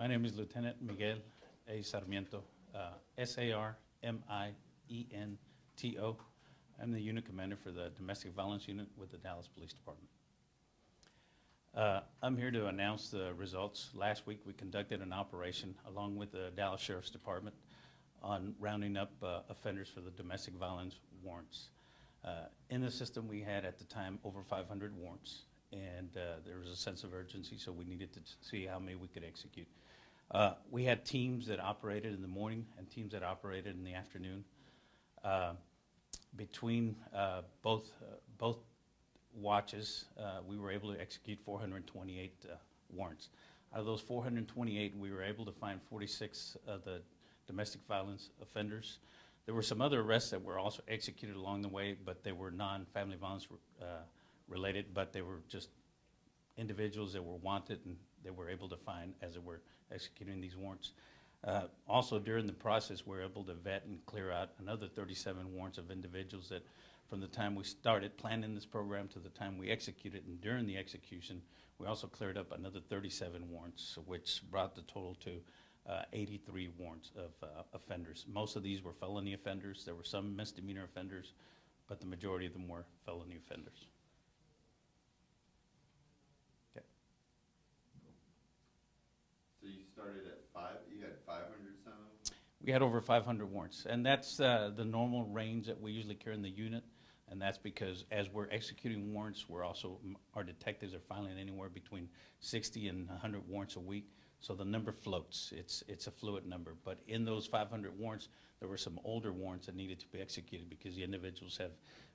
My name is Lieutenant Miguel A. Sarmiento, S-A-R-M-I-E-N-T-O. I'm the unit commander for the Domestic Violence Unit with the Dallas Police Department. I'm here to announce the results. Last week we conducted an operation along with the Dallas Sheriff's Department on rounding up offenders for the domestic violence warrants. In the system we had at the time over 500 warrants, and there was a sense of urgency, so we needed to see how many we could execute. We had teams that operated in the morning and teams that operated in the afternoon. Between both watches, we were able to execute 428 warrants. Out of those 428, we were able to find 46 of the domestic violence offenders. There were some other arrests that were also executed along the way, but they were non-family violence related, but they were just individuals that were wanted and they were able to find as they were executing these warrants. Also, during the process, we were able to vet and clear out another 37 warrants of individuals that from the time we started planning this program to the time we executed, and during the execution, we also cleared up another 37 warrants, which brought the total to 83 warrants of offenders. Most of these were felony offenders. There were some misdemeanor offenders, but the majority of them were felony offenders. Okay. So you started at 5, you had 500 some? We had over 500 warrants, and that's the normal range that we usually carry in the unit, and that's because as we're executing warrants, our detectives are filing anywhere between 60 and 100 warrants a week, so the number floats. It's a fluid number, but in those 500 warrants, there were some older warrants that needed to be executed because the individuals have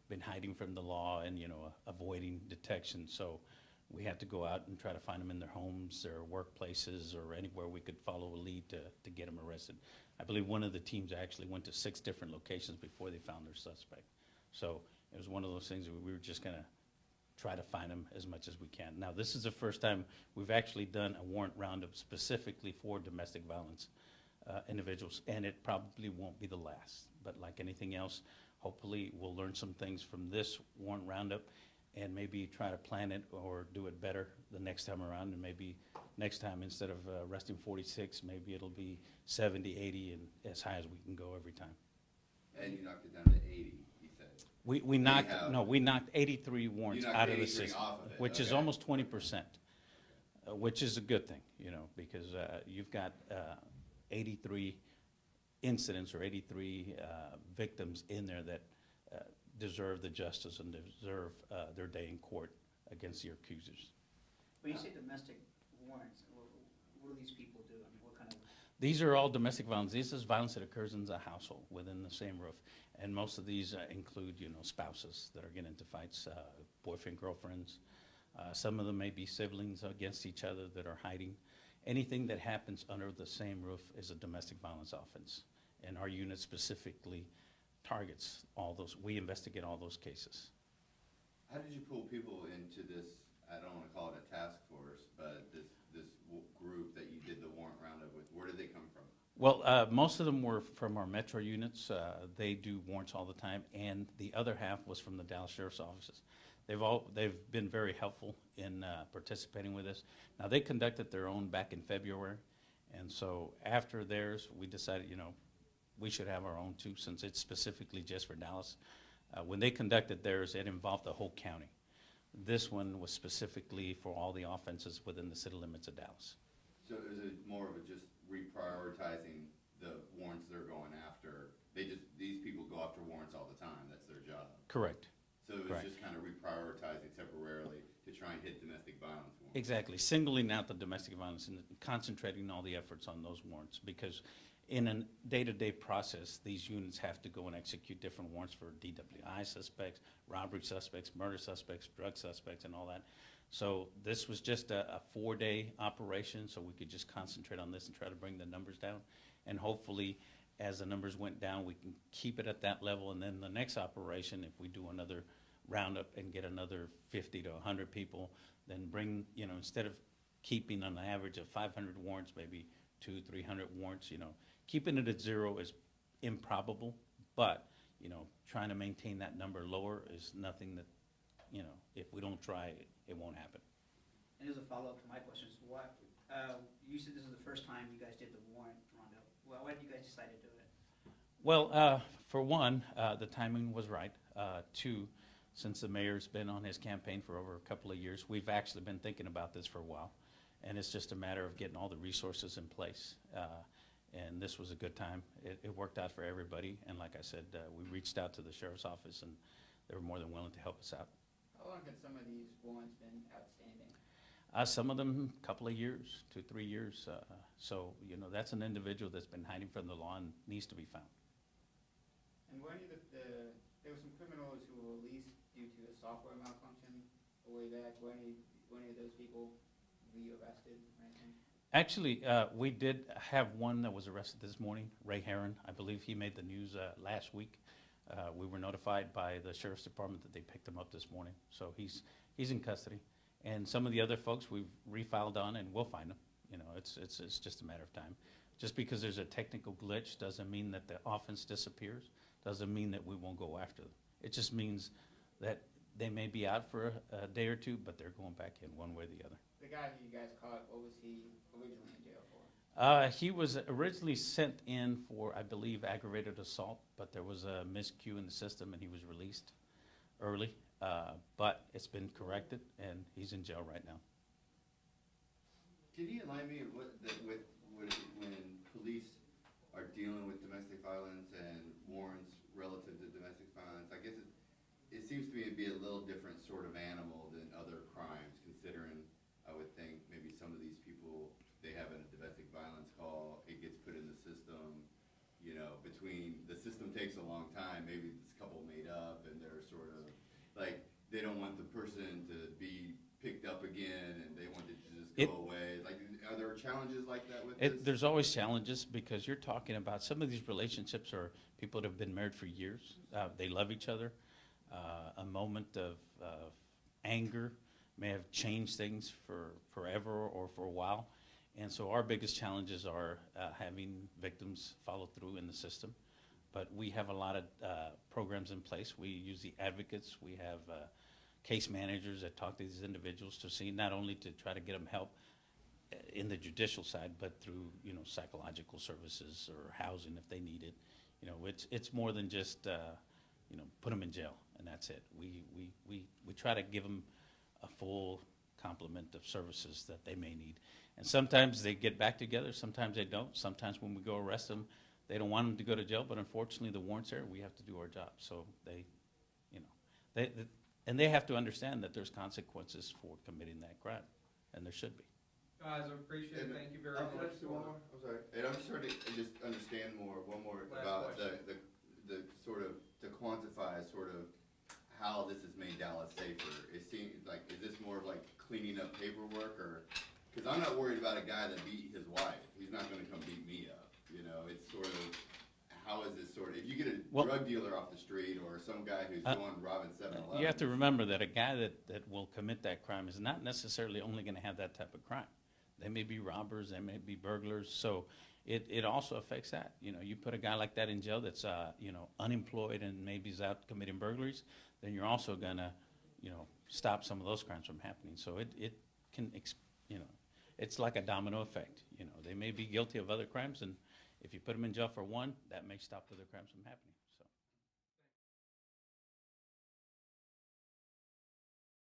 been hiding from the law and avoiding detection, so we had to go out and try to find them in their homes, their workplaces, or anywhere we could follow a lead to get them arrested. I believe one of the teams actually went to 6 different locations before they found their suspect. So it was one of those things that we were just going to try to find them as much as we can. Now, this is the first time we've actually done a warrant roundup specifically for domestic violence individuals, and it probably won't be the last. But like anything else, hopefully we'll learn some things from this warrant roundup and maybe try to plan it or do it better the next time around, and maybe next time instead of arresting 46, maybe it'll be 70, 80, and as high as we can go every time. And you knocked it down to 80, you said? We knocked 83 warrants out of the system, which is almost 20%, which is a good thing, because you've got 83 incidents or 83 victims in there that deserve the justice and deserve their day in court against the accusers. When you say domestic warrants, what do these people do? I mean, what kind of? These are all domestic violence. This is violence that occurs in the household within the same roof, and most of these include, spouses that are getting into fights, boyfriend, girlfriends. Some of them may be siblings against each other that are hiding. Anything that happens under the same roof is a domestic violence offense, and our unit specifically targets all those. We investigate all those cases. How did you pull people into this, I don't want to call it a task force, but this group that you did the warrant roundup with? Where did they come from? Well, most of them were from our metro units. They do warrants all the time, and the other half was from the Dallas Sheriff's offices. They've been very helpful in participating with us. Now, they conducted their own back in February, and so after theirs, we decided, we should have our own too, since it's specifically just for Dallas. When they conducted theirs, it involved the whole county. This one was specifically for all the offenses within the city limits of Dallas. So is it more of a just reprioritizing the warrants they're going after? These people go after warrants all the time. That's their job. Correct. So it was just kind of reprioritizing temporarily to try and hit domestic violence warrants. Exactly. Singling out the domestic violence and concentrating all the efforts on those warrants, because in a day-to-day process, these units have to go and execute different warrants for DWI suspects, robbery suspects, murder suspects, drug suspects, and all that. So this was just a 4-day operation, so we could just concentrate on this and try to bring the numbers down. And hopefully, as the numbers went down, we can keep it at that level. And then the next operation, if we do another roundup and get another 50 to 100 people, then bring, instead of keeping on an average of 500 warrants, maybe 200, 300 warrants, keeping it at 0 is improbable, but, trying to maintain that number lower is nothing that, if we don't try, it won't happen. And as a follow-up to my question, is why, You said this was the first time you guys did the warrant roundup. Well, why did you guys decide to do it? Well, for one, the timing was right. Two, since the mayor's been on his campaign for over a couple of years, we've actually been thinking about this for a while. And it's just a matter of getting all the resources in place. And this was a good time. It worked out for everybody. And like I said, we reached out to the sheriff's office, and they were more than willing to help us out. How long have some of these warrants been outstanding? Some of them, a couple of years, 2, 3 years. So, you know, that's an individual that's been hiding from the law and needs to be found. And were any of there were some criminals who were released due to a software malfunction a way back. Were any of those people re-arrested or anything? Actually, we did have one that was arrested this morning, Ray Heron. I believe he made the news last week. We were notified by the sheriff's department that they picked him up this morning. So he's in custody. And some of the other folks we've refiled on, and we'll find them. You know, it's just a matter of time. Just because there's a technical glitch doesn't mean that the offense disappears. Doesn't mean that we won't go after them. It just means that they may be out for a day or two, but they're going back in one way or the other. The guy who you guys caught, what was he originally in jail for? He was originally sent in for, I believe, aggravated assault, but there was a miscue in the system, and he was released early. But it's been corrected, and he's in jail right now. Can you enlighten me with when police are dealing with domestic violence and warrants relative to domestic violence? I guess it seems to me to be a little different sort of animal than other crimes, considering I would think maybe some of these people, they have a domestic violence call, it gets put in the system, you know, the system takes a long time, maybe this couple made up and they're sort of, like, they don't want the person to be picked up again and they want it to just go away. Like, are there challenges like that with this? There's always challenges because you're talking about some of these relationships are people that have been married for years. They love each other. A moment of anger may have changed things for forever or for a while. And so our biggest challenges are having victims follow through in the system. But we have a lot of programs in place. We use the advocates. We have case managers that talk to these individuals to see not only to try to get them help in the judicial side, but through, you know, psychological services or housing if they need it. You know, it's more than just you know, put them in jail and that's it. We try to give them a full complement of services that they may need. And sometimes they get back together, sometimes they don't. Sometimes when we go arrest them, they don't want them to go to jail, but unfortunately the warrant's there, we have to do our job. So they, you know, they have to understand that there's consequences for committing that crime, and there should be. Guys, I appreciate it. Thank you very Can I much. just do one more? I'm sorry. And I'm just trying to just understand one more Last about question. the sort of, to quantify sort of how this has made Dallas safer. It seems like, is this more of like cleaning up paperwork, or, because I'm not worried about a guy that beat his wife. He's not going to come beat me up. You know, it's sort of, how is this sort of, if you get a drug dealer off the street or some guy who's going robbing 7-Eleven. You have to remember that a guy that will commit that crime is not necessarily only going to have that type of crime. They may be robbers, they may be burglars, so it also affects that. You know, you put a guy like that in jail that's you know, unemployed and maybe is out committing burglaries, then you're also going to, you know, stop some of those crimes from happening. So it can, you know, it's like a domino effect. You know, they may be guilty of other crimes, and if you put them in jail for one, that may stop other crimes from happening.